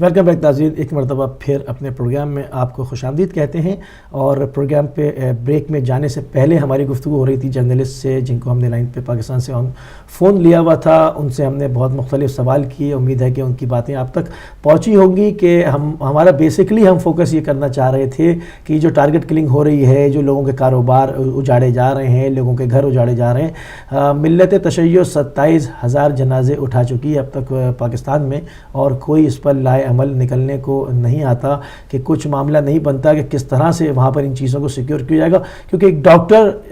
Welcome back ناظرین، ایک مرتبہ پھر اپنے پروگرام میں آپ کو خوش آمدید کہتے ہیں. اور پروگرام پہ بریک میں جانے سے پہلے ہماری گفتگو ہو رہی تھی جرنلسٹ سے جن کو ہم نے لائن پہ پاکستان سے فون لیا ہوا تھا. ان سے ہم نے بہت مختلف سوال کیے. امید ہے کہ ان کی باتیں آپ تک پہنچی ہوں گی کہ ہمارا بیسکلی ہم فوکس یہ کرنا چاہ رہے تھے کہ جو ٹارگٹ کلنگ ہو رہی ہے، جو لوگوں کے کاروبار اجاڑے جا رہے ہیں، لوگوں کے گھر اجاڑے جا رہے ہیں. ملت تشیع 27,000 جنازے اٹھا چکی ہے اب تک پاکستان میں، اور کوئی اس پر لائے عمل نکلنے کو نہیں آتا کہ کچھ معاملہ نہیں بنتا کہ کس طرح سے وہاں پر ان چیزوں کو سیکیور کیا جائے گا. کیونکہ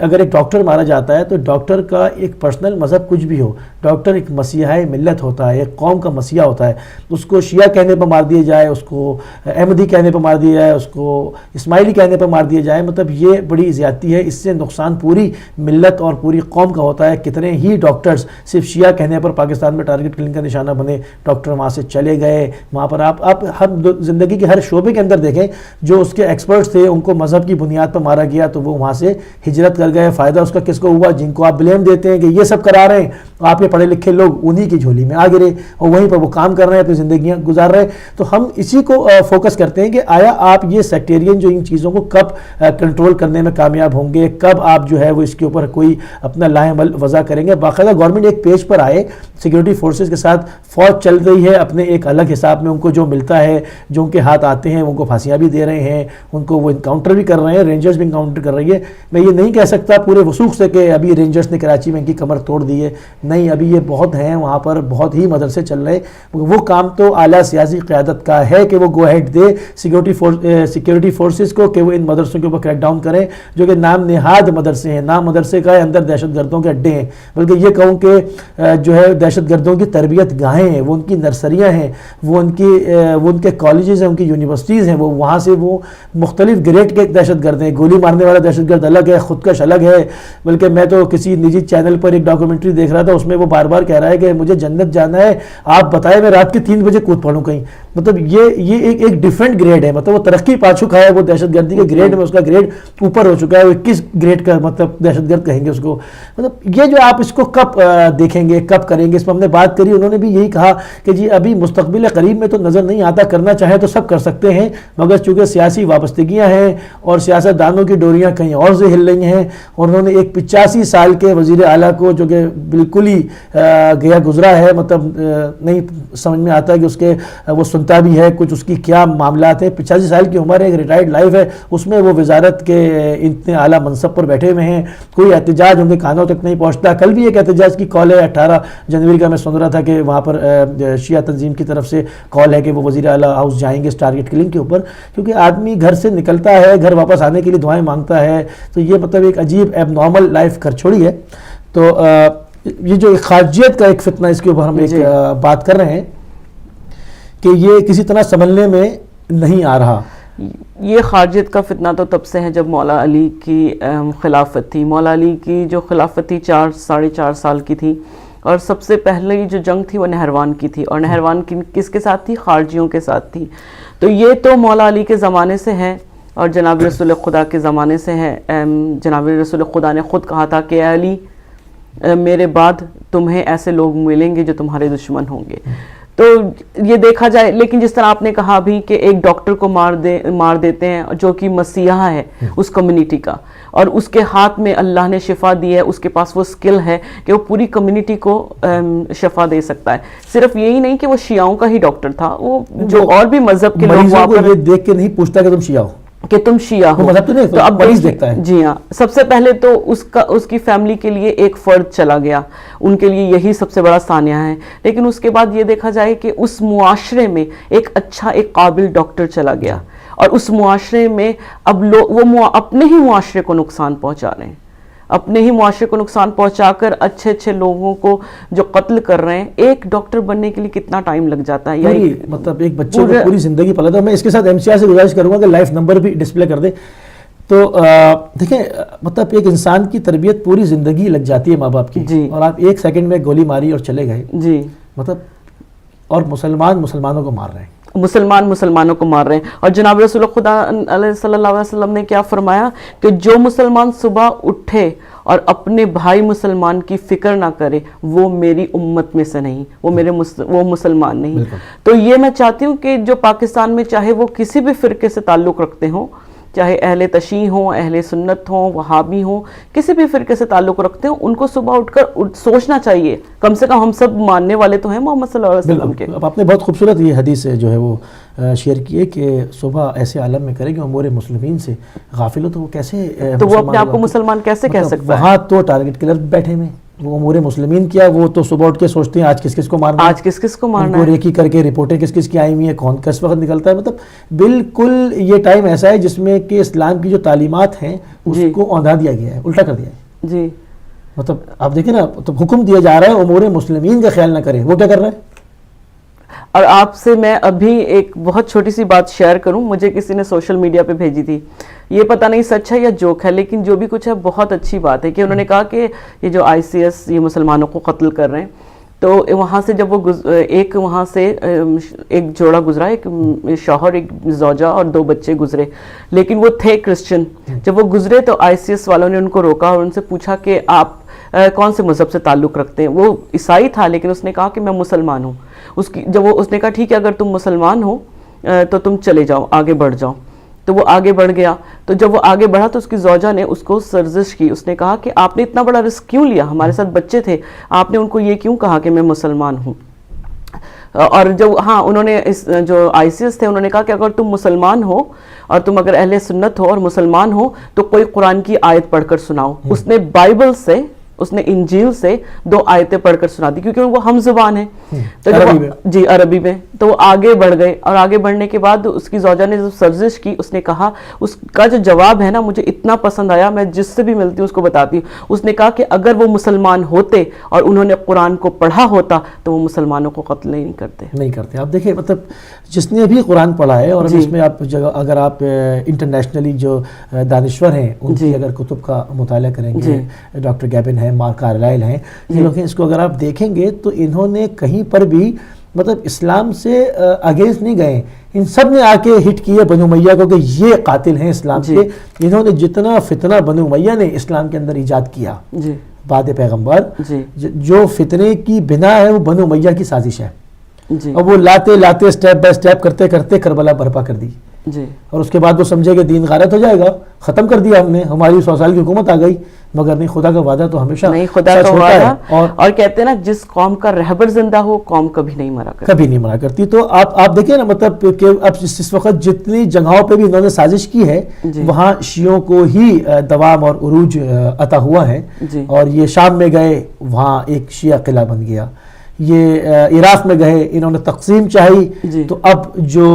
اگر ایک ڈاکٹر مارا جاتا ہے تو ڈاکٹر کا ایک پرسنل مذہب کچھ بھی ہو، ڈاکٹر ایک مسیحا ملت ہوتا ہے، ایک قوم کا مسیحا ہوتا ہے. اس کو شیعہ کہنے پر مار دیا جائے، اس کو احمدی کہنے پر مار دیا جائے، اس کو اسماعیلی کہنے پر مار دیا جائے، مطلب یہ بڑی زیادتی ہے. اس سے نقصان پوری ملت اور پوری قوم کا ہوتا ہے. کتنے ہی ڈاکٹرز صرف شیعہ کہنے پر پاکستان میں ٹارگٹ کلنگ کا نشانہ بنے. ڈاکٹر وہاں سے چلے گئے. وہاں پر آپ ہر زندگی کے ہر شعبے کے اندر دیکھیں، جو اس کے ایکسپرٹس تھے ان کو مذہب کی بنیاد پر مارا گیا تو وہ وہاں سے ہجرت کر گئے. فائدہ اس کا کس کو ہوا؟ جن کو آپ بلیم دیتے ہیں کہ یہ سب کرا رہے ہیں، آپ کے پڑھے لکھے لوگ انہی کی جھولی میں آ گرے اور وہیں پر وہ کام کر رہے ہیں، اپنی زندگیاں گزار رہے ہیں. تو ہم اسی کو فوکس کرتے ہیں کہ آیا آپ یہ سیکٹیرین جو ان چیزوں کو کب کنٹرول کرنے میں کامیاب ہوں گے، کب آپ جو ہے وہ اس کے اوپر کوئی اپنا لائے عمل وضع کریں گے. باقاعدہ گورنمنٹ ایک پیج پر آئے، سیکیورٹی فورسز کے ساتھ فوج چل رہی ہے اپنے ایک الگ حساب میں، ان کو جو ملتا ہے، جو ان کے ہاتھ آتے ہیں ان کو پھانسیاں بھی دے رہے ہیں، ان کو وہ انکاؤنٹر بھی کر رہے ہیں، رینجرز بھی انکاؤنٹر کر رہی ہے. میں یہ نہیں کہہ سکتا پورے وثوق سے کہ ابھی رینجرز نے کراچی میں ان کی کمر توڑ دی ہے، نہیں، ابھی یہ بہت ہیں وہاں پر، بہت ہی مدرسے چل رہے. وہ کام تو اعلیٰ سیاسی قیادت کا ہے کہ وہ گو ہیڈ دے سیکیورٹی فورسز کو کہ وہ ان مدرسوں کے اوپر کریک ڈاؤن کریں جو کہ نام نہاد مدرسے ہیں. نام مدرسے کا ہے، اندر دہشت گردوں کے اڈے ہیں، بلکہ یہ کہوں کہ جو ہے دہشت گردوں کی تربیت گاہیں ہیں، وہ ان کی نرسریاں ہیں، وہ ان کے کالجز ہیں، ان کی یونیورسٹیز ہیں. وہ وہاں سے وہ مختلف گریڈ کے دہشت گرد ہیں. گولی مارنے والا دہشت گرد الگ ہے، خودکش الگ ہے. بلکہ میں تو کسی نجی چینل پر ایک ڈاکومنٹری دیکھ رہا تھا، اس میں وہ بار بار کہہ رہا ہے کہ مجھے جنت جانا ہے، آپ بتائیں میں رات کے 3 بجے کود پڑوں کہیں. مطلب یہ ایک ڈیفرنٹ گریڈ ہے، مطلب وہ ترقی پا چکا ہے، وہ دہشت گردی کے گریڈ میں اس کا گریڈ اوپر ہو چکا ہے. وہ 21 گریڈ کا مطلب دہشت گرد کہیں گے اس کو. مطلب یہ جو آپ اس کو کب دیکھیں گے، کب کریں گے، اس پر ہم نے بات کری. انہوں نے بھی یہی کہا کہ جی ابھی مستقبل قریب میں تو نظر نہیں آتا، کرنا چاہے تو سب کر سکتے ہیں، مگر چونکہ سیاسی وابستگیاں ہیں اور سیاست دانوں کی ڈوریاں کہیں اور سے ہل رہی ہیں. اور انہوں نے ایک 85 سال کے وزیر اعلیٰ کو جو کہ بالکل ہی گیا گزرا ہے، مطلب نہیں سمجھ میں آتا ہے کہ اس کے وہ سنتا بھی ہے کچھ، اس کی کیا معاملات ہیں. 85 سال کی عمر ہے، ایک ریٹائرڈ لائف ہے، اس میں وہ وزارت کے اتنے اعلیٰ منصب پر بیٹھے ہوئے ہیں. کوئی احتجاج ان کے کانوں تک نہیں پہنچتا. کل بھی ایک احتجاج کی کال ہے 18 جنوری کا، میں سن رہا تھا کہ وہاں پر شیعہ تنظیم کی طرف سے کال ہے کہ وہ وزیر اعلیٰ ہاؤس جائیں گے اس ٹارگٹ کلنگ کے اوپر. کیونکہ آدمی گھر سے نکلتا ہے، گھر واپس آنے کے لیے دعائیں مانگتا ہے، تو یہ مطلب ایک عجیب ایب نارمل لائف کر چھوڑی ہے. تو یہ جو خارجیت کا ایک فتنہ، اس کے اوپر ہم ایک بات کر رہے ہیں کہ یہ کسی طرح سنبھلنے میں نہیں آ رہا. یہ خارجیت کا فتنہ تو تب سے ہے جب مولا علی کی خلافت تھی. مولا علی کی جو خلافت تھی 4.5 سال کی تھی، اور سب سے پہلے جو جنگ تھی وہ نہروان کی تھی. اور نہروان کی کس کے ساتھ تھی؟ خارجیوں کے ساتھ تھی. تو یہ تو مولا علی کے زمانے سے ہے اور جناب رسول خدا کے زمانے سے ہے. جناب رسول خدا نے خود کہا تھا کہ اے علی، میرے بعد تمہیں ایسے لوگ ملیں گے جو تمہارے دشمن ہوں گے. تو یہ دیکھا جائے، لیکن جس طرح آپ نے کہا بھی کہ ایک ڈاکٹر کو مار دیتے ہیں جو کہ مسیحا ہے اس کمیونٹی کا، اور اس کے ہاتھ میں اللہ نے شفا دی ہے، اس کے پاس وہ سکل ہے کہ وہ پوری کمیونٹی کو شفا دے سکتا ہے. صرف یہی نہیں کہ وہ شیعوں کا ہی ڈاکٹر تھا، وہ جو اور بھی مذہب کے لوگ وہاں پر یہ دیکھ کے نہیں پوچھتا کہ تم شیعہ ہو، کہ تم شیعہ ہو. تو اب مریض دیکھتا ہے. جی ہاں، سب سے پہلے تو اس کی فیملی کے لیے ایک فرد چلا گیا، ان کے لیے یہی سب سے بڑا سانحہ ہے. لیکن اس کے بعد یہ دیکھا جائے کہ اس معاشرے میں ایک اچھا، ایک قابل ڈاکٹر چلا گیا، اور اس معاشرے میں اب وہ اپنے ہی معاشرے کو نقصان پہنچا رہے ہیں، اپنے ہی معاشرے کو نقصان پہنچا کر اچھے لوگوں کو جو قتل کر رہے ہیں. ایک ڈاکٹر بننے کے لیے کتنا ٹائم لگ جاتا ہے، مطلب ایک بچے کو پوری زندگی پلا تھا. میں اس کے ساتھ MCR سے گزارش کروں گا کہ لائف نمبر بھی ڈسپلے کر دیں. تو دیکھیں، مطلب ایک انسان کی تربیت پوری زندگی لگ جاتی ہے ماں باپ کی، اور آپ 1 سیکنڈ میں گولی ماری اور چلے گئے. جی، مطلب اور مسلمانوں کو مار رہے ہیں. مسلمان مسلمانوں کو مار رہے ہیں. اور جناب رسول خدا صلی اللہ علیہ وسلم نے کیا فرمایا کہ جو مسلمان صبح اٹھے اور اپنے بھائی مسلمان کی فکر نہ کرے وہ میری امت میں سے نہیں, وہ مسلمان نہیں. تو یہ میں چاہتی ہوں کہ جو پاکستان میں چاہے وہ کسی بھی فرقے سے تعلق رکھتے ہوں, چاہے اہل تشیع ہوں, اہل سنت ہوں, وہابی ہوں, کسی بھی فرقے سے تعلق رکھتے ہوں, ان کو صبح اٹھ کر سوچنا چاہیے, کم سے کم ہم سب ماننے والے تو ہیں محمد صلی اللہ علیہ وسلم کے. اب آپ نے بہت خوبصورت یہ حدیث جو ہے وہ شیئر کی ہے کہ صبح ایسے عالم میں کرے کہ امور مسلمین سے غافل ہو, تو وہ کیسے تو وہ اپنے آپ کو مسلمان کیسے کہہ سکتا ہے؟ وہاں تو ٹارگٹ کلر بیٹھے ہوئے, وہ امور مسلمین کیا, وہ تو صبح اٹھ کے سوچتے ہیں آج کس کس کو مارنا ہے, آج کس کس کو مارنا ہے, ریکی کر کے رپورٹیں کس کس کی آئی ہوئی ہیں, کون کس وقت نکلتا ہے. مطلب بالکل یہ ٹائم ایسا ہے جس میں کہ اسلام کی جو تعلیمات ہیں اس کو اوندھا دیا گیا ہے, الٹا کر دیا ہے. جی مطلب آپ دیکھیں نا, تو حکم دیا جا رہا ہے امور مسلمین کا خیال نہ کرے, وہ کیا کر رہا ہے. اور آپ سے میں ابھی ایک بہت چھوٹی سی بات شیئر کروں, مجھے کسی نے سوشل میڈیا پہ بھیجی تھی, یہ پتہ نہیں سچ ہے یا جوک ہے, لیکن جو بھی کچھ ہے بہت اچھی بات ہے کہ انہوں نے کہا کہ یہ جو ICS یہ مسلمانوں کو قتل کر رہے ہیں, تو وہاں سے جب وہ ایک جوڑا گزرا, ایک شوہر, ایک زوجہ اور 2 بچے گزرے, لیکن وہ تھے کرسچن. جب وہ گزرے تو ICS والوں نے ان کو روکا اور ان سے پوچھا کہ آپ کون سے مذہب سے تعلق رکھتے ہیں. وہ عیسائی تھا لیکن اس نے کہا کہ میں مسلمان ہوں. اس نے کہا ٹھیک ہے اگر تم مسلمان ہو تو تم چلے جاؤ, آگے بڑھ جاؤ. تو وہ آگے بڑھ گیا. تو جب وہ آگے بڑھا تو اس کی زوجہ نے اس کو سرزش کی, اس نے کہا کہ آپ نے اتنا بڑا رسک کیوں لیا, ہمارے ساتھ بچے تھے, آپ نے ان کو یہ کیوں کہا کہ میں مسلمان ہوں. اور انہوں نے جو ICS تھے انہوں نے کہا کہ اگر تم مسلمان ہو اور تم اگر اہل سنت ہو اور مسلمان ہو تو کوئی قرآن کی آیت پڑھ کر سناؤ. اس نے بائبل سے, اس نے انجیل سے 2 آیتیں پڑھ کر سنا دی کیونکہ وہ ہم زبان ہیں. تو جی عربی میں. تو وہ آگے بڑھ گئے اور آگے بڑھنے کے بعد اس کی زوجہ نے جب سرزش کی, اس نے کہا, اس کا جو جواب ہے نا مجھے اتنا پسند آیا, میں جس سے بھی ملتی ہوں اس کو بتاتی ہوں. اس نے کہا کہ اگر وہ مسلمان ہوتے اور انہوں نے قرآن کو پڑھا ہوتا تو وہ مسلمانوں کو قتل نہیں کرتے. آپ دیکھیں مطلب جس نے بھی قرآن پڑھا ہے, اور اس میں آپ اگر آپ انٹرنیشنلی جو دانشور ہیں ان کی اگر کتب کا مطالعہ کریں گے, ڈاکٹر گیبن ہے, مارک کارلائل ہیں, یہ لوگ ہیں, اس کو اگر آپ دیکھیں گے تو انہوں نے کہیں پر بھی مطلب اسلام سے اگینسٹ نہیں گئے, ان سب نے آ کے ہٹ کیے بنو امیہ کو کہ یہ قاتل ہیں اسلام کے. انہوں نے جتنا فتنہ بنو امیہ نے اسلام کے اندر ایجاد کیا بعد پیغمبر, جو فتنے کی بنا ہے وہ بنو امیہ کی سازش ہے. اور وہ لاتے سٹیپ بائی سٹیپ کرتے کرتے کربلا برپا کر دی. اور اس کے بعد وہ سمجھے کہ دین غارت ہو جائے گا, ختم کر دیا ہم نے, ہماری 100 سال کی حکومت آ گئی, مگر نہیں, خدا کا وعدہ تو ہمیشہ نہیں, خدا کا وعدہ. اور کہتے ہیں نا جس قوم کا رہبر زندہ ہو قوم کبھی نہیں مرا کرتی. تو آپ دیکھیں نا مطلب کہ اب اس وقت جتنی جگہوں پہ بھی انہوں نے سازش کی ہے وہاں شیعوں کو ہی دوام اور عروج عطا ہوا ہے. اور یہ شام میں گئے, وہاں ایک شیعہ قلعہ بن گیا. یہ عراق میں گئے, انہوں نے تقسیم چاہی, تو اب جو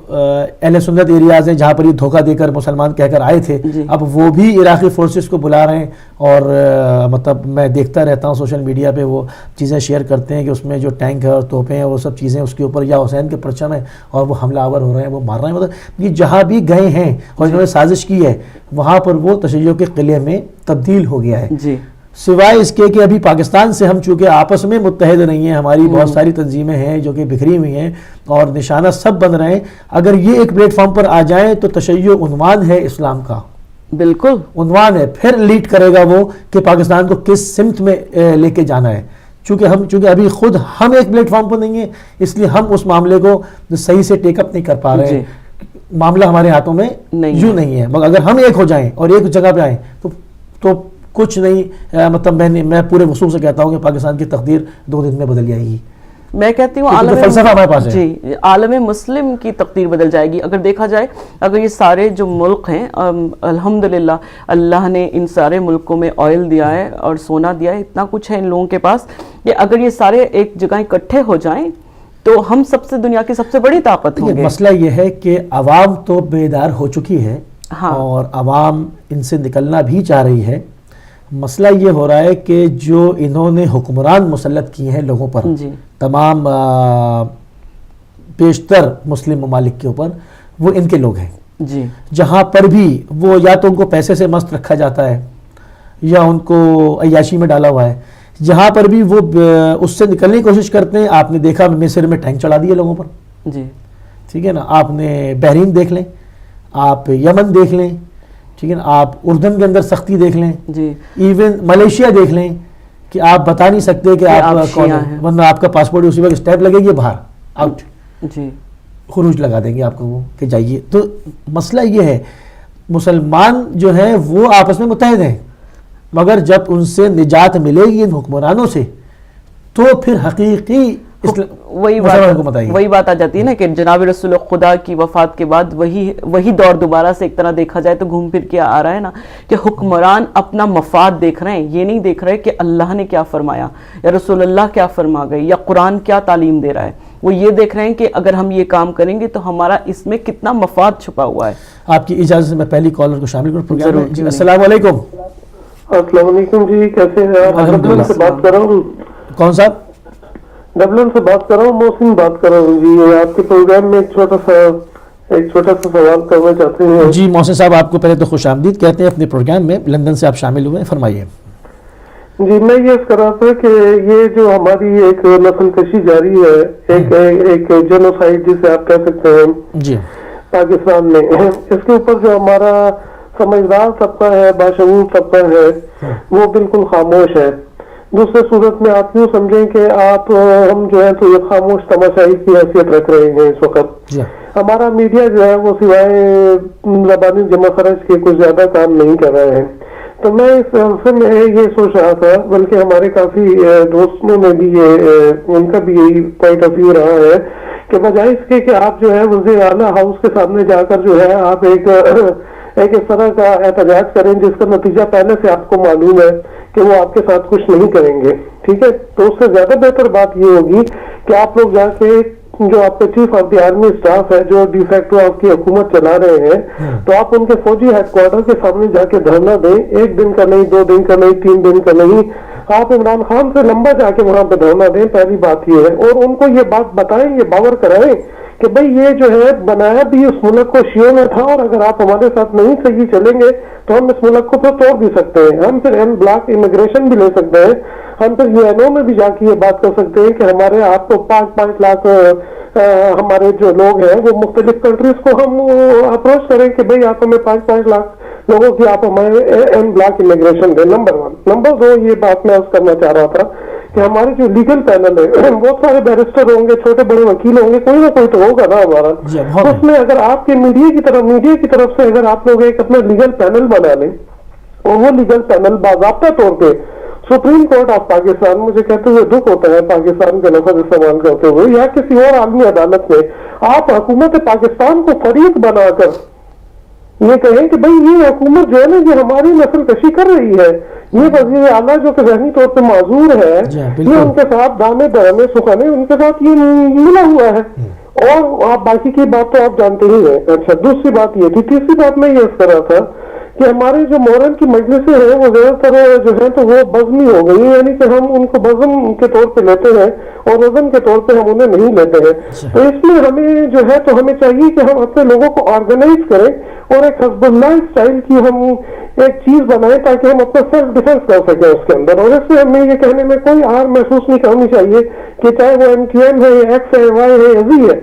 اہل سنت ایریاز ہیں جہاں پر یہ دھوکہ دے کر مسلمان کہہ کر آئے تھے, اب وہ بھی عراقی فورسز کو بلا رہے ہیں. اور مطلب میں دیکھتا رہتا ہوں سوشل میڈیا پہ وہ چیزیں شیئر کرتے ہیں کہ اس میں جو ٹینک ہے اور توپیں ہیں وہ سب چیزیں اس کے اوپر یا حسین کے پرچم ہے اور وہ حملہ آور ہو رہے ہیں, وہ مار رہے ہیں. مطلب یہ جہاں بھی گئے ہیں اور انہوں نے سازش کی ہے وہاں پر وہ تشیع کے قلعے میں تبدیل ہو گیا ہے. سوائے اس کے کہ ابھی پاکستان سے ہم چونکہ آپس میں متحد نہیں ہیں, ہماری بہت ساری تنظیمیں ہیں جو کہ بکھری ہوئی ہیں اور نشانہ سب بن رہے ہیں, اگر یہ ایک پلیٹ فارم پر آ جائیں تو تشیع عنوان ہے اسلام کا, بالکل عنوان ہے. پھر لیڈ کرے گا وہ کہ پاکستان کو کس سمت میں لے کے جانا ہے. چونکہ ابھی خود ہم ایک پلیٹ فارم پر نہیں ہیں, اس لیے ہم اس معاملے کو صحیح سے ٹیک اپ نہیں کر پا رہے ہیں. معاملہ ہمارے ہاتھوں میں یوں نہیں ہے, مگر اگر ہم ایک ہو جائیں اور ایک جگہ پہ آئیں تو کچھ نہیں. مطلب میں پورے وصول سے کہتا ہوں کہ پاکستان کی تقدیر 2 دن میں بدل جائے گی. میں کہتی ہوں عالم مسلم کی تقدیر بدل جائے گی. اگر دیکھا جائے, اگر یہ سارے جو ملک ہیں, الحمدللہ اللہ نے ان سارے ملکوں میں آئل دیا ہے اور سونا دیا ہے, اتنا کچھ ہے ان لوگوں کے پاس, کہ اگر یہ سارے ایک جگہ اکٹھے ہو جائیں تو ہم سب سے دنیا کی سب سے بڑی طاقت ہوں گے. مسئلہ یہ ہے کہ عوام تو بیدار ہو چکی ہے اور عوام ان سے نکلنا بھی چاہ رہی ہے. مسئلہ یہ ہو رہا ہے کہ جو انہوں نے حکمران مسلط کیے ہیں لوگوں پر, تمام بیشتر مسلم ممالک کے اوپر, وہ ان کے لوگ ہیں. جہاں پر بھی وہ یا تو ان کو پیسے سے مست رکھا جاتا ہے یا ان کو عیاشی میں ڈالا ہوا ہے, جہاں پر بھی وہ اس سے نکلنے کی کوشش کرتے ہیں. آپ نے دیکھا مصر میں ٹینک چڑھا دیے لوگوں پر, ٹھیک ہے نا. آپ نے بحرین دیکھ لیں, آپ یمن دیکھ لیں, ٹھیک ہے نا, آپ اردن کے اندر سختی دیکھ لیں, جی ایون ملیشیا دیکھ لیں کہ آپ بتا نہیں سکتے کہ آپ کون ہیں, ورنہ آپ کا پاسپورٹ اسی وقت اسٹیمپ لگے گی باہر آؤٹ, جی خروج لگا دیں گے آپ کو وہ کہ جائیے. تو مسئلہ یہ ہے مسلمان جو ہیں وہ آپس میں متحد ہیں, مگر جب ان سے نجات ملے گی ان حکمرانوں سے تو پھر حقیقی وہی بات آ جاتی ہے نا کہ جناب رسول خدا کی وفات کے بعد وہی دور دوبارہ سے ایک طرح دیکھا جائے تو گھوم پھر کے آ رہا ہے نا, کہ حکمران اپنا مفاد دیکھ رہے ہیں, یہ نہیں دیکھ رہے کہ اللہ نے کیا فرمایا یا رسول اللہ کیا فرما گئے یا قرآن کیا تعلیم دے رہا ہے. وہ یہ دیکھ رہے ہیں کہ اگر ہم یہ کام کریں گے تو ہمارا اس میں کتنا مفاد چھپا ہوا ہے. آپ کی اجازت سے میں پہلی کالر کو شامل کروں پروگرام میں. السلام علیکم. السلام علیکم جی, کیسے ہیں آپ؟ ڈبلن سے بات کر رہا ہوں. کون صاحب؟ ڈبلن سے بات کر رہا ہوں, محسن بات کر رہا ہوں جی. آپ کے پروگرام میں ایک چھوٹا سا سوال کرنا چاہتے ہیں. جی محسن صاحب, آپ کو پہلے تو خوش آمدید کہتے ہیں اپنے پروگرام میں, لندن سے آپ شامل ہوئے ہیں, فرمائیے. جی میں یہ کر رہا تھا کہ یہ جو ہماری ایک نسل کشی جاری ہے, ایک جینوسائیڈ جسے آپ کہہ سکتے ہیں جی پاکستان میں, اس کے اوپر جو ہمارا سمجھدار طبقہ ہے, باشعور طبقہ ہے, وہ بالکل خاموش ہے. دوسرے صورت میں آپ یوں سمجھیں کہ ہم جو ہے تو یہ خاموش تماشائی کی حیثیت رکھ رہے ہیں اس وقت. ہمارا میڈیا جو ہے وہ سوائے زبانی جمع خرچ کے کچھ زیادہ کام نہیں کر رہے ہیں. تو میں اس سلسلے میں یہ سوچ رہا تھا, بلکہ ہمارے کافی دوستوں میں بھی ان کا بھی یہی پوائنٹ آف ویو رہا ہے کہ بجائے اس کے کہ آپ جو ہے وزیر اعلیٰ ہاؤس کے سامنے جا کر جو ہے آپ ایک اس طرح کا احتجاج کریں جس کا نتیجہ پہلے سے آپ کو معلوم ہے کہ وہ آپ کے ساتھ کچھ نہیں کریں گے, ٹھیک ہے, تو اس سے زیادہ بہتر بات یہ ہوگی کہ آپ لوگ جا کے جو آپ کے chief of the army staff ہے جو ڈی فیکٹو آپ کی حکومت چلا رہے ہیں, تو آپ ان کے فوجی ہیڈ کوارٹر کے سامنے جا کے دھرنا دیں. 1 دن کا نہیں, 2 دن کا نہیں, 3 دن کا نہیں, آپ عمران خان سے لمبا جا کے وہاں پہ دھرنا دیں. پہلی بات یہ ہے, اور ان کو یہ بات بتائیں, یہ باور کرائیں کہ بھئی یہ جو ہے بنایا بھی اس ملک کو شیعوں نے تھا, اور اگر آپ ہمارے ساتھ نہیں صحیح چلیں گے تو ہم اس ملک کو پھر توڑ بھی سکتے ہیں. ہم پھر این بلاک امیگریشن بھی لے سکتے ہیں, ہم پھر UN میں بھی جا کے یہ بات کر سکتے ہیں کہ ہمارے آپ کو 5 لاکھ ہمارے جو لوگ ہیں وہ مختلف کنٹریز کو ہم اپروچ کریں کہ بھئی آپ ہمیں 5 لاکھ لوگوں کی آپ ہمارے این بلاک امیگریشن دیں. نمبر 1. نمبر 2, یہ بات میں کرنا چاہ رہا تھا کہ ہمارے جو لیگل پینل ہے بہت سارے بیرسٹر ہوں گے, چھوٹے بڑے وکیل ہوں گے, کوئی نہ کوئی تو ہوگا نا ہمارا. اس میں اگر آپ کے میڈیا کی طرف سے اگر آپ لوگ ایک اپنا لیگل پینل بنا لیں, اور وہ لیگل پینل باضابطہ طور پہ سپریم کورٹ آف پاکستان, مجھے کہتے ہوئے دکھ ہوتا ہے پاکستان کا لفظ استعمال کرتے ہوئے, یا کسی اور عالمی عدالت میں آپ حکومت پاکستان کو فریق بنا کر یہ کہیں کہ بھئی یہ حکومت جو ہے نا یہ ہماری نسل کشی کر رہی ہے, یہ وزیر اعلیٰ جو کہ ذہنی طور پہ معذور ہے, یہ ان کے ساتھ دانے بہانے سکھانے ان کے ساتھ یہ ملا ہوا ہے, اور آپ باقی کی بات تو آپ جانتے ہی ہیں. اچھا, دوسری بات یہ تھی. تیسری بات میں یہ اس طرح تھا کہ ہماری جو مورل کی مجلسیں ہیں وہ زیادہ تر جو ہے تو وہ بزمی ہو گئی, یعنی کہ ہم ان کو بزم کے طور پہ لیتے ہیں اور وزن کے طور پہ ہم انہیں نہیں لیتے ہیں. تو اس میں ہمیں جو ہے تو ہمیں چاہیے کہ ہم اپنے لوگوں کو آرگنائز کریں اور ایک حزب اللہ اسٹائل کی ہم ایک چیز بنائیں تاکہ ہم اپنا سیلف ڈیفینس کر سکیں اس کے اندر. اور اس سے ہمیں یہ کہنے میں کوئی آر محسوس نہیں کرنی چاہیے کہ چاہے وہ MQM ہے یا X ہے, Y ہے یا Z ہے,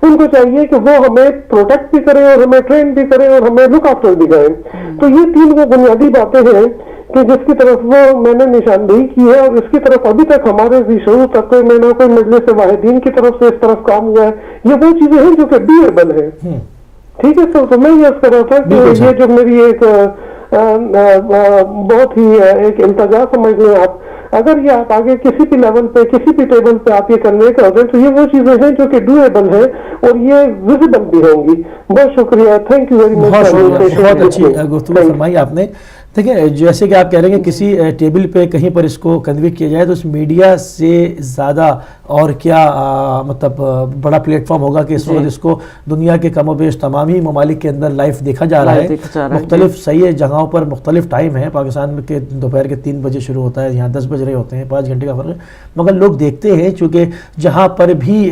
ان کو چاہیے کہ وہ ہمیں پروٹیکٹ بھی کریں اور ہمیں ٹرین بھی کریں اور ہمیں لک آفٹر بھی کریں. تو یہ 3 وہ بنیادی باتیں ہیں کہ جس کی طرف وہ میں نے نشاندہی کی ہے, اور اس کی طرف ابھی تک ہمارے شروع تک میں نہ کوئی مجلس واحدین کی طرف سے اس طرف کام ہوا ہے. یہ وہ چیزیں ہیں جو کہ ڈویبل ہیں, ٹھیک ہے سر. تو میں یہ کر رہا تھا کہ یہ جو میری ایک بہت ہی ایک التجا سمجھ لیں آپ, اگر یہ آپ آگے کسی بھی لیول پہ کسی بھی ٹیبل پہ آپ یہ کرنے کا دیں تو یہ وہ چیزیں ہیں جو کہ ڈویبل ہیں اور یہ ویزیبل بھی ہوں گی. بہت شکریہ, تھینک یو ویری مچ. بہت اچھی گفتگو فرمائی آپ نے. دیکھیں جیسے کہ آپ کہہ رہے ہیں کہ کسی ٹیبل پہ کہیں پر اس کو کنوے کیا جائے تو اس میڈیا سے زیادہ اور کیا مطلب بڑا پلیٹ فارم ہوگا کہ اس وقت اس کو دنیا کے کم و بیش تمام ہی ممالک کے اندر لائف دیکھا جا رہا ہے. مختلف صحیح جگہوں پر مختلف ٹائم ہے, پاکستان کے دوپہر کے 3 بجے شروع ہوتا ہے, یہاں 10 بج رہے ہوتے ہیں, 5 گھنٹے کا فرق ہے, مگر لوگ دیکھتے ہیں چونکہ جہاں پر بھی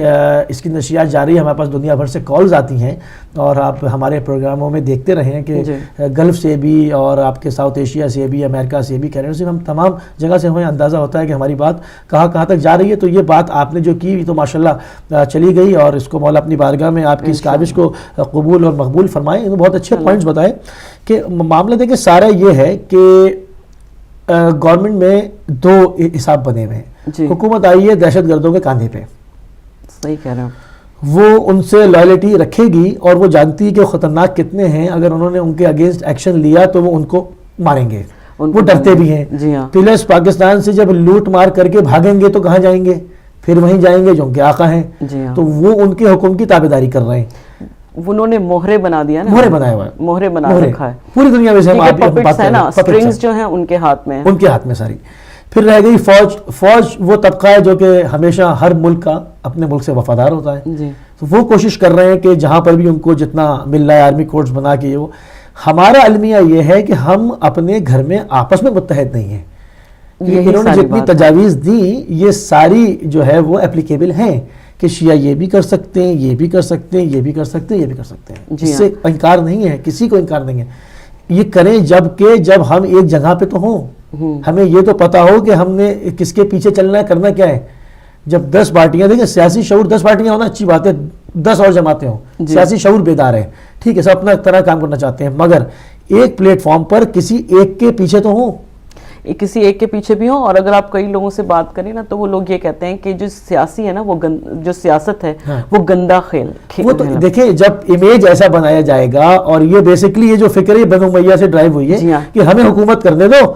اس کی نشریات جاری ہے ہمارے پاس دنیا بھر سے کالز آتی ہیں, اور آپ ہمارے پروگراموں میں دیکھتے رہے ہیں کہ گلف سے بھی اور آپ کے ساؤتھ ساؤتھ ایشیا سے بھی, امریکہ سے بھی, کینیڈا سے, ہم تمام جگہ سے ہمیں اندازہ ہوتا ہے کہ ہماری بات کہاں کہاں تک جا رہی ہے. تو یہ بات آپ نے جو کی تو ماشاءاللہ چلی گئی, اور اس کو مولا اپنی بارگاہ میں آپ کی اس کاوش کو قبول اور مقبول فرمائیں. انہوں نے بہت اچھے پوائنٹس بتائے کہ معاملہ دیکھیں سارا یہ ہے کہ گورنمنٹ میں دو حساب بنے ہوئے ہیں. حکومت آئی ہے دہشت گردوں کے کاندھے پہ, صحیح کہہ رہے ہیں, وہ ان سے لائلٹی رکھے گی اور وہ جانتی ہے کہ خطرناک کتنے ہیں, اگر انہوں نے ان کے اگینسٹ ایکشن لیا تو وہ ان کو ماریں گے, وہ ڈرتے بھی ہیں. پلس پاکستان سے جب لوٹ مار کر کے بھاگیں گے تو کہاں جائیں گے, پھر وہیں جائیں گے جو ان کے آقا ہیں. تو وہ ان کے حکم کی تابعداری کر رہے ہیں. انہوں نے موہرے بنا دیا نا, موہرے بنایا ہوا ہے, موہرے بنا رکھا ہے پوری دنیا میں. سے بات کر رہے ہیں, سٹرنگز جو ہیں ان کے ہاتھ میں, ان کے ہاتھ میں ساری. پھر رہ گئی فوج. فوج وہ طبقہ ہے جو کہ ہمیشہ ہر ملک کا اپنے ملک سے وفادار ہوتا ہے. تو وہ کوشش کر رہے ہیں کہ جہاں پر بھی ان کو جتنا مل رہا ہے آرمی کوڈز بنا کے, وہ ہمارا المیہ یہ ہے کہ ہم اپنے گھر میں آپس میں متحد نہیں ہیں. انہوں نے جتنی تجاویز دی یہ ساری جو ہے وہ اپلیکیبل ہیں کہ شیعہ یہ بھی کر سکتے ہیں, یہ بھی کر سکتے ہیں, یہ بھی کر سکتے ہیں, یہ بھی کر سکتے ہیں. اس سے انکار نہیں ہے, کسی کو انکار نہیں ہے. یہ کریں جب ہم ایک جگہ پہ تو ہوں, ہمیں یہ تو پتا ہو کہ ہم نے کس کے پیچھے چلنا ہے, کرنا کیا ہے. جب 10 پارٹیاں, دیکھیں سیاسی شعور 10 پارٹیاں ہونا اچھی بات ہے, 10 اور جماعتیں ہوں, سیاسی شعور بیدار ہے, ٹھیک ہے, سب اپنا طرح کام کرنا چاہتے ہیں, مگر ایک پلیٹ فارم پر کسی ایک کے پیچھے تو ہوں, کسی ایک کے پیچھے بھی ہوں. اور اگر آپ کئی لوگوں سے بات کریں نا تو وہ لوگ یہ کہتے ہیں کہ جو سیاسی ہے نا, وہ جو سیاست ہے وہ گندا کھیل. وہ تو دیکھیں جب امیج ایسا بنایا جائے گا, اور یہ بیسیکلی یہ جو فکر ہے بنو امیہ سے ڈرائیو ہوئی ہے کہ ہمیں حکومت کرنے دو,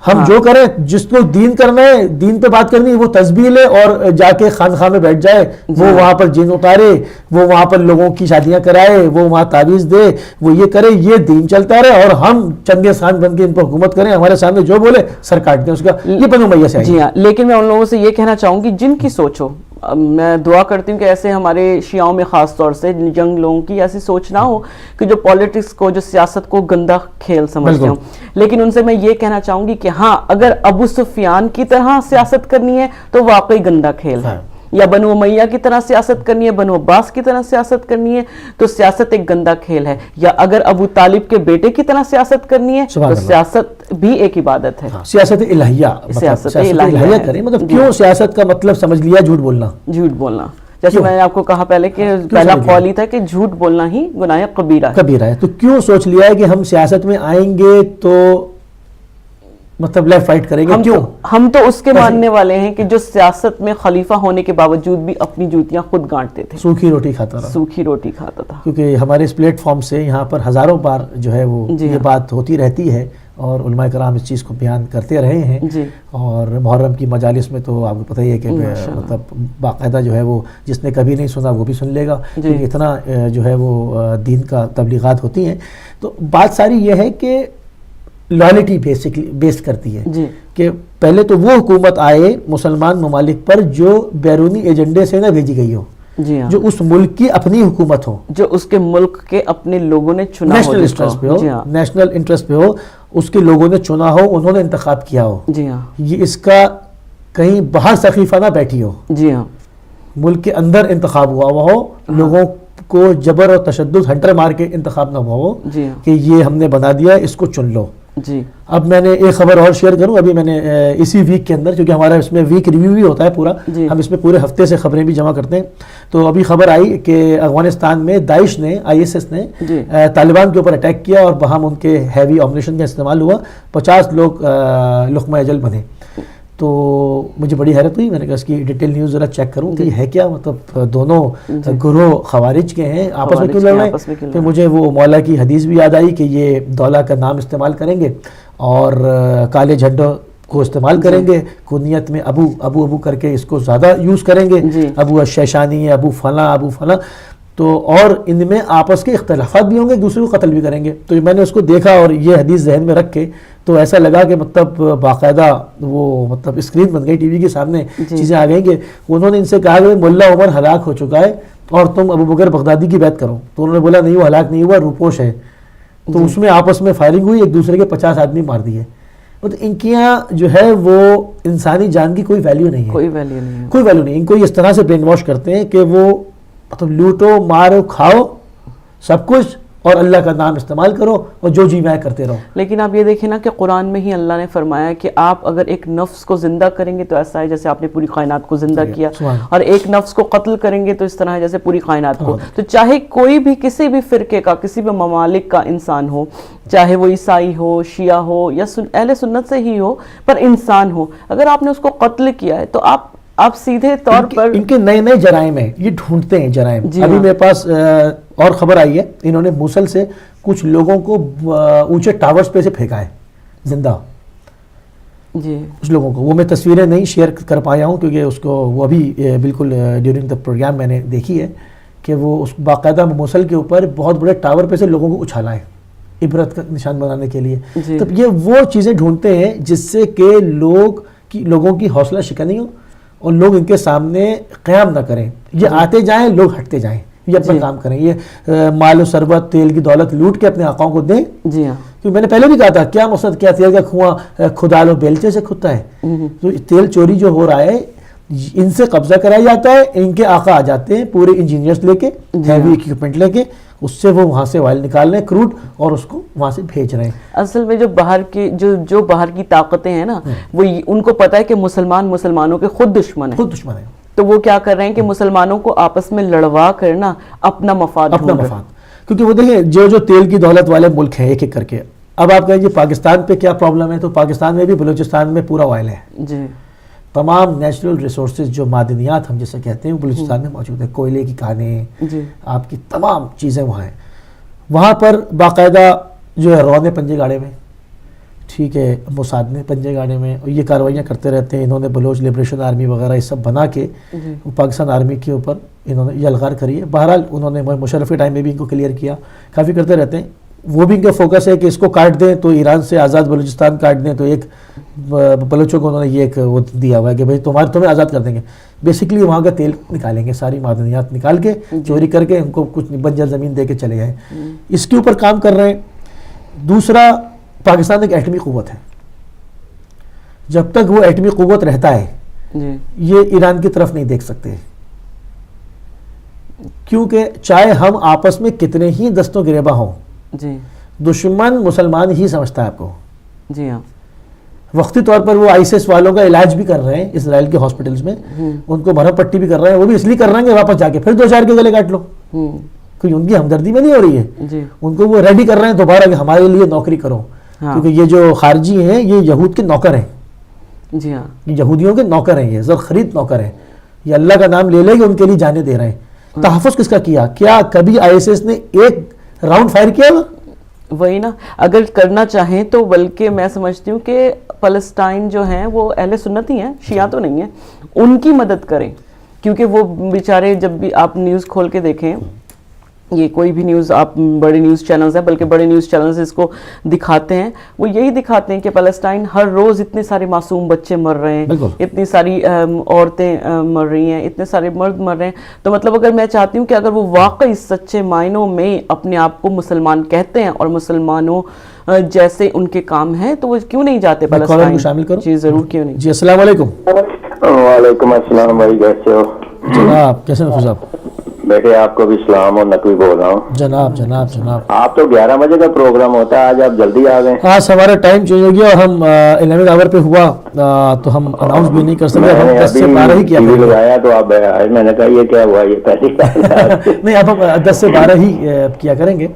ہم جو کریں, جس کو دین کرنا ہے, دین پہ بات کرنی ہے, وہ تسبیح لے اور جا کے خانقاہ میں بیٹھ جائے, وہ وہاں پر جن اتارے, وہ وہاں پر لوگوں کی شادیاں کرائے, وہ وہاں تعویذ دے, وہ یہ کرے, یہ دین چلتا رہے, اور ہم چنگیز خان بن کے ان پر حکومت کریں, ہمارے سامنے جو بولے سر کاٹ دیں اس کا. یہ بنو امیہ سے جی ہاں. لیکن میں ان لوگوں سے یہ کہنا چاہوں گی جن کی سوچ ہو, میں دعا کرتی ہوں کہ ایسے ہمارے شیعوں میں خاص طور سے جنگ لوگوں کی ایسی سوچ نہ ہو کہ جو پولیٹکس کو, جو سیاست کو گندا کھیل سمجھتے ہوں. لیکن ان سے میں یہ کہنا چاہوں گی کہ ہاں, اگر ابو سفیان کی طرح سیاست کرنی ہے تو واقعی گندا کھیل ہے, یا بنو امیہ کی طرح سیاست کرنی ہے, بنو عباس کی طرح سیاست کرنی ہے تو سیاست ایک گندا کھیل ہے, یا اگر ابو طالب کے بیٹے کی طرح سیاست کرنی ہے تو سیاست بھی ایک عبادت ہے. سیاست الہیہ, سیاست الہیہ کریں, مطلب کیوں سیاست کا مطلب سمجھ لیا جھوٹ بولنا. جھوٹ بولنا, جیسے میں نے آپ کو کہا پہلے کہ پہلا قول ہی تھا کہ جھوٹ بولنا ہی گناہ کبیرہ ہے. تو کیوں سوچ لیا ہے کہ ہم سیاست میں آئیں گے تو مطلب لیفٹ فائٹ کریں گے, کیوں؟ ہم تو اس کے ماننے والے ہیں کہ جو سیاست میں خلیفہ ہونے کے باوجود بھی اپنی جوتیاں خود گانٹتے تھے, سوکھی روٹی کھاتا رہا, سوکھی روٹی کھاتا تھا. کیونکہ ہمارے اس پلیٹ فارم سے یہاں پر ہزاروں بار جو ہے وہ یہ بات ہوتی رہتی ہے, اور علماء کرام اس چیز کو بیان کرتے رہے ہیں. اور محرم کی مجالس میں تو آپ کو پتہ ہی ہے کہ مطلب باقاعدہ جو ہے وہ جس نے کبھی نہیں سنا وہ بھی سن لے گا, کیونکہ اتنا جو ہے وہ دین کا تبلیغات ہوتی ہیں. تو بات ساری یہ ہے کہ لائلٹی بیسڈ کرتی ہے کہ پہلے تو وہ حکومت آئے مسلمان ممالک پر جو بیرونی ایجنڈے سے نہ بھیجی گئی ہو, جو اس ملک کی اپنی حکومت ہو, جو اس کے ملک کے اپنے لوگوں نے چنا ہو, نیشنل انٹرسٹ پہ ہو, نیشنل انٹرسٹ پہ ہو, اس کے لوگوں نے چنا ہو, انہوں نے انتخاب کیا ہو. یہ اس کا کہیں باہر سقیفہ نہ بیٹھی ہو, ملک کے اندر انتخاب ہوا ہو, لوگوں کو جبر اور تشدد ہنٹر مار کے انتخاب نہ ہوا ہو کہ یہ ہم نے بنا دیا اس کو چن لو. اب میں نے ایک خبر اور شیئر کروں, ابھی میں نے اسی ویک کے اندر, کیونکہ ہمارا اس میں ویک ریویو بھی ہوتا ہے پورا, ہم اس میں پورے ہفتے سے خبریں بھی جمع کرتے ہیں, تو ابھی خبر آئی کہ افغانستان میں داعش نے, ISS نے طالبان کے اوپر اٹیک کیا اور وہاں ان کے ہیوی آمنیشن کا استعمال ہوا, 50 لوگ لقمہ اجل بنے. تو مجھے بڑی حیرت ہوئی, میں نے کہا اس کی ڈیٹیل نیوز ذرا چیک کروں کہ ہے کیا, مطلب دونوں گروہ خوارج کے ہیں, آپس میں کیوں لڑ رہے ہیں. پھر مجھے وہ مولا کی حدیث بھی یاد آئی کہ یہ دولہ کا نام استعمال کریں گے اور کالے جھنڈوں کو استعمال کریں گے, کنیت میں ابو ابو ابو کر کے اس کو زیادہ یوز کریں گے, ابو الشیشانی, ابو فلاں, ابو فلاں. تو اور ان میں آپس کے اختلافات بھی ہوں گے, دوسرے کو قتل بھی کریں گے. تو میں نے اس کو دیکھا اور یہ حدیث ذہن میں رکھ کے تو ایسا لگا کہ مطلب باقاعدہ وہ مطلب اسکرین بن گئی ٹی وی کے سامنے, چیزیں آ گئیں کہ انہوں نے ان سے کہا کہ ملا عمر ہلاک ہو چکا ہے اور تم ابو بکر بغدادی کی بیعت کرو. تو انہوں نے بولا نہیں, وہ ہلاک نہیں ہوا, روپوش ہے. تو اس میں آپس میں فائرنگ ہوئی, ایک دوسرے کے 50 آدمی مار دیے. تو ان کی جو ہے وہ انسانی جان کی کوئی ویلیو نہیں ہے, کوئی ویلیو نہیں. ان کو اس طرح سے برین واش کرتے ہیں کہ وہ مطلب لوٹو, مارو, کھاؤ سب کچھ, اور اللہ کا نام استعمال کرو اور جو جی میں کرتے رہو. لیکن آپ یہ دیکھیں نا کہ قرآن میں ہی اللہ نے فرمایا کہ آپ اگر ایک نفس کو زندہ کریں گے تو ایسا ہے جیسے آپ نے پوری کائنات کو زندہ کیا, اور ایک نفس کو قتل کریں گے تو اس طرح ہے جیسے پوری کائنات کو. تو چاہے کوئی بھی کسی بھی فرقے کا, کسی بھی ممالک کا انسان ہو, چاہے وہ عیسائی ہو, شیعہ ہو یا اہل سنت سے ہی ہو, پر انسان ہو, اگر آپ نے اس کو قتل کیا ہے تو آپ سیدھے طور پر ان کے نئے نئے جرائم ہیں, یہ ڈھونڈتے ہیں جرائم. ابھی میرے پاس اور خبر آئی ہے, انہوں نے موصل سے کچھ لوگوں کو اونچے ٹاورز پہ سے پھینکا ہے زندہ, جی کچھ لوگوں کو. وہ میں تصویریں نہیں شیئر کر پایا ہوں کیونکہ اس کو وہ ابھی بالکل ڈیورنگ دا پروگرام میں نے دیکھی ہے کہ وہ اس باقاعدہ موصل کے اوپر بہت بڑے ٹاور پہ سے لوگوں کو اچھالا ہے عبرت کا نشان بنانے کے لیے. تو یہ وہ چیزیں ڈھونڈتے ہیں جس سے کہ لوگوں کی حوصلہ شکنی ہو اور لوگ ان کے سامنے قیام نہ کریں. یہ آتے جائیں, لوگ ہٹتے جائیں, یہ اپنا کام کریں. یہ مال و ثروت, تیل کی دولت لوٹ کے اپنے آقاؤں کو دیں. جی ہاں, کیونکہ میں نے پہلے بھی کہا تھا کیا مقصد کیا تیل کا کنواں کھدا لو بیلچے سے کھدتا ہے. تو تیل چوری جو ہو رہا ہے ان سے قبضہ کرایا جاتا ہے, ان کے آقا آ جاتے ہیں پورے انجینئرز لے کے, ہیوی اکوپمنٹ لے کے, اس سے وہ وہاں سے آئل نکال رہے ہیں کروڈ اور اس کو وہاں سے بھیج رہے ہیں. اصل میں جو باہر کی طاقتیں ہیں نا, وہ ان کو پتا ہے کہ مسلمانوں کے خود دشمن ہیں. تو وہ کیا کر رہے ہیں کہ مسلمانوں کو آپس میں لڑوا کرنا اپنا مفاد. کیونکہ وہ دیکھیں جو تیل کی دولت والے ملک ہیں ایک ایک کر کے. اب آپ کہیں جی پاکستان پہ کیا پرابلم ہے, تو پاکستان میں بھی بلوچستان میں پورا آئل ہے. جی, تمام نیچرل ریسورسز جو معدنیات ہم جسے کہتے ہیں وہ بلوچستان میں موجود ہے. کوئلے کی کھانیں, آپ کی تمام چیزیں وہاں ہیں. وہاں پر باقاعدہ جو ہے رو نے پنجے گاڑے میں, ٹھیک ہے, موساد نے پنجے گاڑے میں, اور یہ کارروائیاں کرتے رہتے ہیں. انہوں نے بلوچ لبریشن آرمی وغیرہ یہ سب بنا کے پاکستان آرمی کے اوپر انہوں نے یہ الغار کری ہے. بہرحال انہوں نے مشرف کے ٹائم میں بھی ان کو کلیئر کیا, کافی کرتے رہتے ہیں. وہ بھی ان کا فوکس ہے کہ اس کو کاٹ دیں تو ایران سے آزاد بلوچستان کاٹ دیں, تو ایک بلوچوں کو انہوں نے یہ ایک وہ دیا ہوا ہے کہ بھائی تمہیں آزاد کر دیں گے. بیسیکلی وہاں کا تیل نکالیں گے, ساری معدنیات نکال کے چوری کر کے ان کو کچھ بنجر زمین دے کے چلے جائیں. اس کے اوپر کام کر رہے ہیں. دوسرا, پاکستان ایک ایٹمی قوت ہے. جب تک وہ ایٹمی قوت رہتا ہے یہ ایران کی طرف نہیں دیکھ سکتے, کیونکہ چاہے ہم آپس میں کتنے ہی دستوں گریباں ہوں, دشمن مسلمان ہی سمجھتا ہے آپ کو. جی ہاں, وقتی طور پر وہ آئیسس والوں کا علاج بھی کر رہے ہیں اسرائیل کے ہاسپٹلز میں, ان کو مرہم پٹی بھی کر رہے ہیں. وہ بھی اس لیے کر رہے ہیں کہ واپس جا کے پھر 2-4 کے گلے کاٹ لو, کیونکہ ان کی ہمدردی میں نہیں ہو رہی ہے. ان کو وہ ریڈی کر رہے ہیں دوبارہ کہ ہمارے لیے نوکری کرو, کیونکہ یہ جو خارجی ہیں یہ یہود کے نوکر ہیں. جی ہاں, یہ یہودیوں کے نوکر ہیں, یہ زر خرید نوکر ہیں. یہ اللہ کا نام لے لے کہ ان کے لیے جانے دے رہے ہیں. تحفظ کس کا کیا کبھی آئی ایس ایس نے ایک راؤنڈ فائر کیا؟ وہی نا, اگر کرنا چاہیں تو بلکہ میں سمجھتی ہوں کہ فلسطین جو ہیں وہ اہل سنت ہی ہیں, شیعہ تو نہیں ہیں, ان کی مدد کریں. کیونکہ وہ بیچارے, جب بھی آپ نیوز کھول کے دیکھیں, یہ کوئی بھی نیوز, آپ بڑے نیوز چینلز ہیں, بلکہ بڑے نیوز چینلز اس کو دکھاتے ہیں, وہ یہی دکھاتے ہیں کہ فلسطین ہر روز اتنے سارے معصوم بچے مر رہے ہیں, اتنی ساری عورتیں مر رہی ہیں, اتنے سارے مرد مر رہے ہیں. تو مطلب اگر میں چاہتی ہوں کہ اگر وہ واقعی سچے معنوں میں اپنے آپ کو مسلمان کہتے ہیں اور مسلمانوں جیسے ان کے کام ہیں, تو وہ کیوں نہیں جاتے فلسطین؟ شامل کرو. جی ضرور, کیوں نہیں. جی السلام علیکم. وعلیکم السلام بھائی, کیسے ہو جناب؟ کیسے ہیں صاحب؟ بیٹے آپ کو بھی سلام, اور نقوی بول رہا ہوں. جناب جناب جناب, آپ تو 11 بجے کا پروگرام ہوتا ہے, آج آپ جلدی آ گئے. آج ہمارا ٹائم چینج ہو گیا اور ہم 11 آور پہ ہوا, تو ہم اناؤنس بھی نہیں کر سکتے. ہم 10 سے 12 ہی کیا لگایا تو آپ, میں نے کہا یہ کیا ہوا, یہ پہلی نہیں, اب ہم 10 سے 12 ہی کیا کریں گے,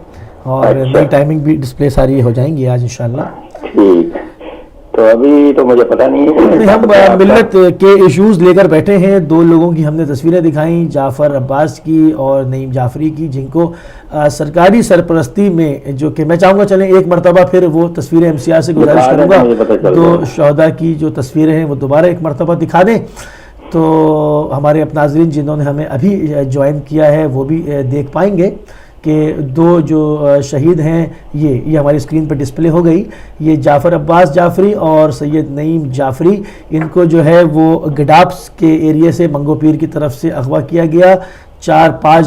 اور نئی ٹائمنگ بھی ڈسپلے ساری ہو جائیں گی آج انشاءاللہ. ٹھیک, تو ابھی تو مجھے پتا نہیں ہے. ہم ملت کے ایشوز لے کر بیٹھے ہیں. 2 لوگوں کی ہم نے تصویریں دکھائیں, جعفر عباس کی اور نعیم جعفری کی, جن کو سرکاری سرپرستی میں, جو کہ میں چاہوں گا چلیں ایک مرتبہ پھر وہ تصویریں MCR سے گزارش کروں گا 2 شہداء کی جو تصویریں ہیں وہ دوبارہ ایک مرتبہ دکھا دیں, تو ہمارے اپنے ناظرین جنہوں نے ہمیں ابھی جوائن کیا ہے وہ بھی دیکھ پائیں گے کہ 2 جو شہید ہیں یہ ہماری اسکرین پر ڈسپلے ہو گئی. یہ جعفر عباس جعفری اور سید نعیم جعفری, ان کو جو ہے وہ گڈاپس کے ایریے سے منگو پیر کی طرف سے اغوا کیا گیا. 4-5